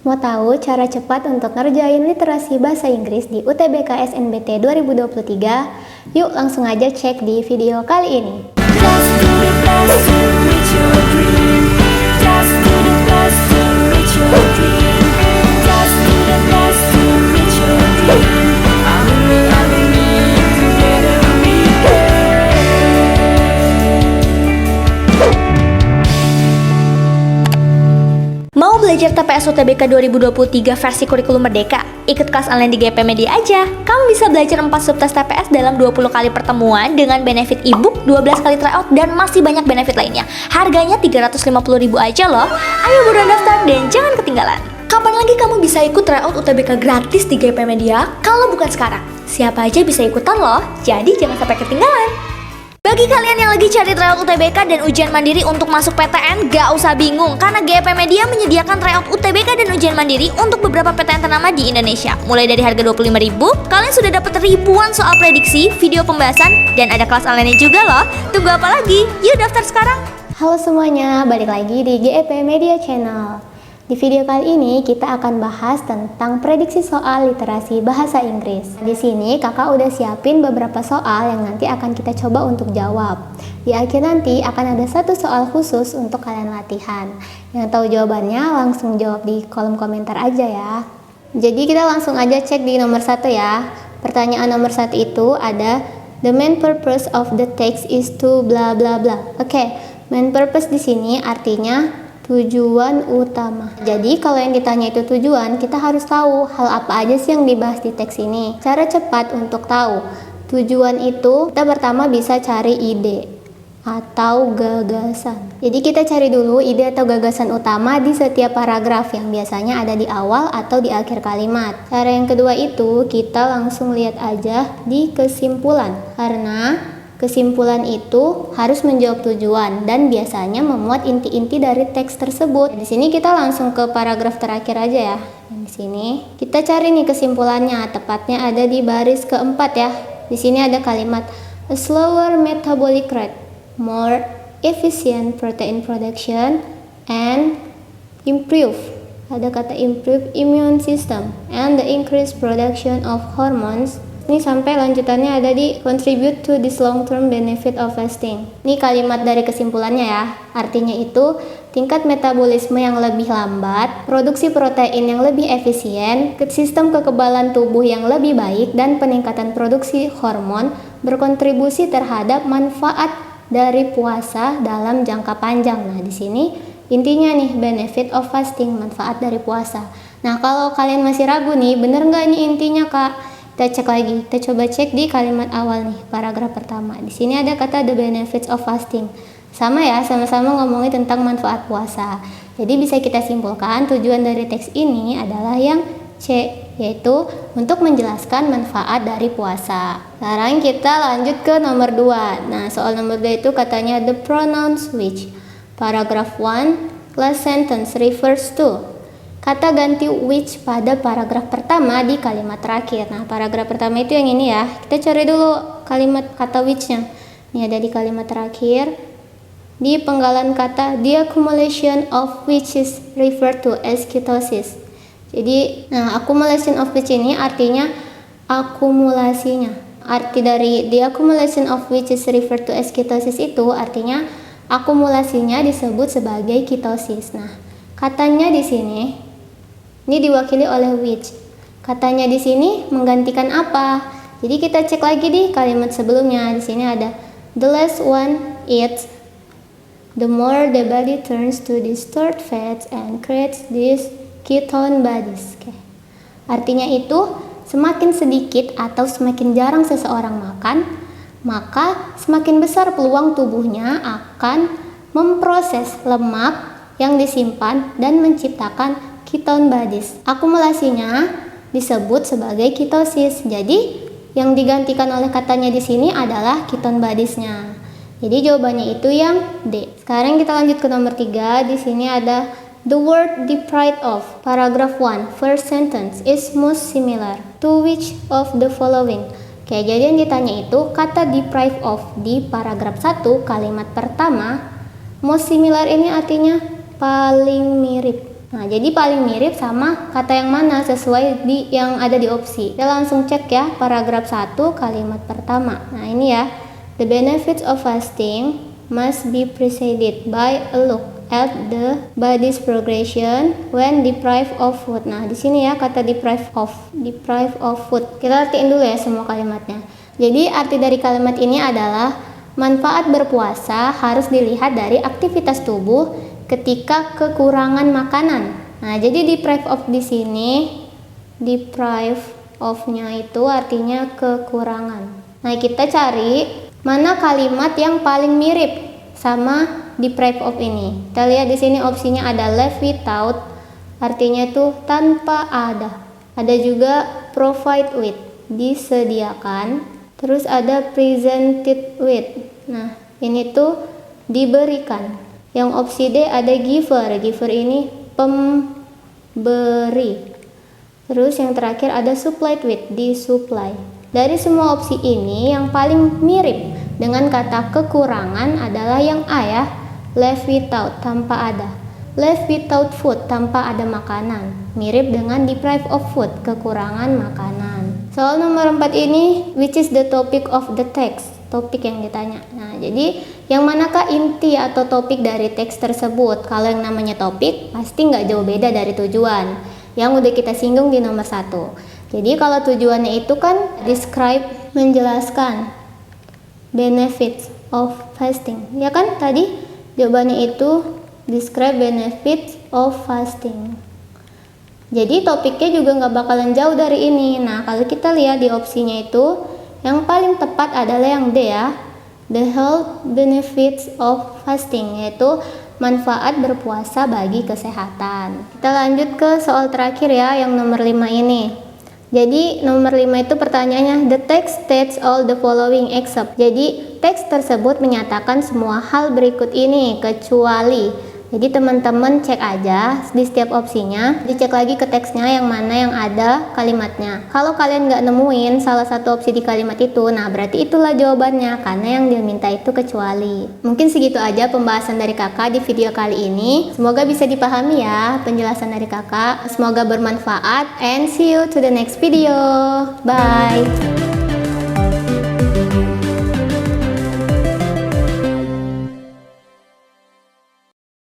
Mau tahu cara cepat untuk ngerjain literasi bahasa Inggris di UTBK SNBT 2023? Yuk langsung aja cek di video kali ini. Mau belajar TPS UTBK 2023 versi kurikulum merdeka? Ikut kelas online di GP Media aja. Kamu bisa belajar 4 subtes TPS dalam 20 kali pertemuan dengan benefit ebook, 12 kali tryout, dan masih banyak benefit lainnya. Harganya 350.000 aja loh. Ayo buruan daftar dan jangan ketinggalan. Kapan lagi kamu bisa ikut tryout UTBK gratis di GP Media kalau bukan sekarang? Siapa aja bisa ikutan loh, jadi jangan sampai ketinggalan. Bagi kalian yang lagi cari tryout UTBK dan ujian mandiri untuk masuk PTN, gak usah bingung karena GP Media menyediakan tryout UTBK dan ujian mandiri untuk beberapa PTN ternama di Indonesia. Mulai dari harga 25.000, kalian sudah dapat ribuan soal prediksi, video pembahasan, dan ada kelas online juga loh. Tunggu apa lagi? Yuk daftar sekarang! Halo semuanya, balik lagi di GEP Media Channel. Di video kali ini kita akan bahas tentang prediksi soal literasi bahasa Inggris. Di sini kakak udah siapin beberapa soal yang nanti akan kita coba untuk jawab. Di akhir nanti akan ada satu soal khusus untuk kalian latihan. Yang tahu jawabannya langsung jawab di kolom komentar aja ya. Jadi kita langsung aja cek di nomor 1 ya. Pertanyaan nomor 1 itu ada the main purpose of the text is to bla bla bla. Oke, main purpose di sini artinya tujuan utama. Jadi kalau yang ditanya itu tujuan, kita harus tahu hal apa aja sih yang dibahas di teks ini. Cara cepat untuk tahu tujuan itu, kita pertama bisa cari ide atau gagasan. Jadi kita cari dulu ide atau gagasan utama di setiap paragraf yang biasanya ada di awal atau di akhir kalimat. Cara yang kedua itu kita langsung lihat aja di kesimpulan, karena kesimpulan itu harus menjawab tujuan dan biasanya memuat inti-inti dari teks tersebut. Di sini kita langsung ke paragraf terakhir aja ya. Di sini kita cari nih kesimpulannya, tepatnya ada di baris keempat ya. Di sini ada kalimat a slower metabolic rate, more efficient protein production, and improve. Ada kata improve immune system and the increased production of hormones. Ini sampai lanjutannya ada di contribute to this long term benefit of fasting. Ini kalimat dari kesimpulannya ya. Artinya itu tingkat metabolisme yang lebih lambat, produksi protein yang lebih efisien, sistem kekebalan tubuh yang lebih baik, dan peningkatan produksi hormon berkontribusi terhadap manfaat dari puasa dalam jangka panjang. Nah, di sini intinya nih benefit of fasting, manfaat dari puasa. Nah, kalau kalian masih ragu nih, bener nggak nih intinya Kak? Kita cek lagi, kita coba cek di kalimat awal nih, paragraf pertama. Di sini ada kata the benefits of fasting. Sama ya, sama-sama ngomongin tentang manfaat puasa. Jadi bisa kita simpulkan tujuan dari teks ini adalah yang C, yaitu untuk menjelaskan manfaat dari puasa. Sekarang kita lanjut ke nomor 2. Nah, soal nomor 2 itu katanya the pronouns which. Paragraph 1, last sentence refers to. Kata ganti which pada paragraf pertama di kalimat terakhir. Nah, paragraf pertama itu yang ini ya. Kita cari dulu kalimat kata which-nya. Ini ada di kalimat terakhir. Di penggalan kata, the accumulation of which is referred to as ketosis. Jadi, nah accumulation of which ini artinya akumulasinya. Arti dari the accumulation of which is referred to as ketosis itu artinya akumulasinya disebut sebagai ketosis. Nah, katanya di sini ini diwakili oleh which. Katanya di sini menggantikan apa? Jadi kita cek lagi di kalimat sebelumnya. Di sini ada the less one eats, the more the body turns to these stored fats and creates these ketone bodies. Oke. Artinya itu semakin sedikit atau semakin jarang seseorang makan, maka semakin besar peluang tubuhnya akan memproses lemak yang disimpan dan menciptakan ketone bodies. Akumulasinya disebut sebagai ketosis. Jadi yang digantikan oleh katanya di sini adalah ketone bodies-nya. Jadi jawabannya itu yang D. Sekarang kita lanjut ke nomor 3. Di sini ada the word deprived of. Paragraph 1, first sentence is most similar to which of the following. Oke, jadi yang ditanya itu kata deprived of di paragraf 1 kalimat pertama. Most similar ini artinya paling mirip. Nah, jadi paling mirip sama kata yang mana sesuai yang ada di opsi. Kita langsung cek ya, paragraf 1 kalimat pertama. Nah, ini ya. The benefits of fasting must be preceded by a look at the body's progression when deprived of food. Nah, di sini ya kata deprived of food. Kita artiin dulu ya semua kalimatnya. Jadi arti dari kalimat ini adalah manfaat berpuasa harus dilihat dari aktivitas tubuh ketika kekurangan makanan. Nah, jadi deprive of di sini, deprive of-nya itu artinya kekurangan. Nah, kita cari mana kalimat yang paling mirip sama deprive of ini. Kita lihat di sini opsinya ada left without, artinya itu tanpa ada. Ada juga provide with, disediakan. Terus ada presented with. Nah, ini tuh diberikan. Yang opsi D ada giver. Giver ini pemberi. Terus yang terakhir ada supplied with, disupply. Dari semua opsi ini yang paling mirip dengan kata kekurangan adalah yang A ya, left without, tanpa ada. Left without food, tanpa ada makanan. Mirip dengan deprive of food, kekurangan makanan. Soal nomor 4 ini, which is the topic of the text? Topik yang ditanya. Nah, jadi yang manakah inti atau topik dari teks tersebut? Kalau yang namanya topik, pasti nggak jauh beda dari tujuan yang udah kita singgung di nomor 1. Jadi kalau tujuannya itu kan describe, menjelaskan benefits of fasting. Ya kan tadi jawabannya itu describe benefits of fasting. Jadi topiknya juga nggak bakalan jauh dari ini. Nah, kalau kita lihat di opsinya itu, yang paling tepat adalah yang D ya, the health benefits of fasting, yaitu manfaat berpuasa bagi kesehatan. Kita lanjut ke soal terakhir ya, yang nomor 5 ini. Jadi nomor 5 itu pertanyaannya, the text states all the following except. Jadi teks tersebut menyatakan semua hal berikut ini kecuali. Jadi teman-teman cek aja di setiap opsinya, dicek lagi ke teksnya yang mana yang ada kalimatnya. Kalau kalian nggak nemuin salah satu opsi di kalimat itu, nah berarti itulah jawabannya, karena yang diminta itu kecuali. Mungkin segitu aja pembahasan dari kakak di video kali ini. Semoga bisa dipahami ya penjelasan dari kakak. Semoga bermanfaat and see you to the next video. Bye.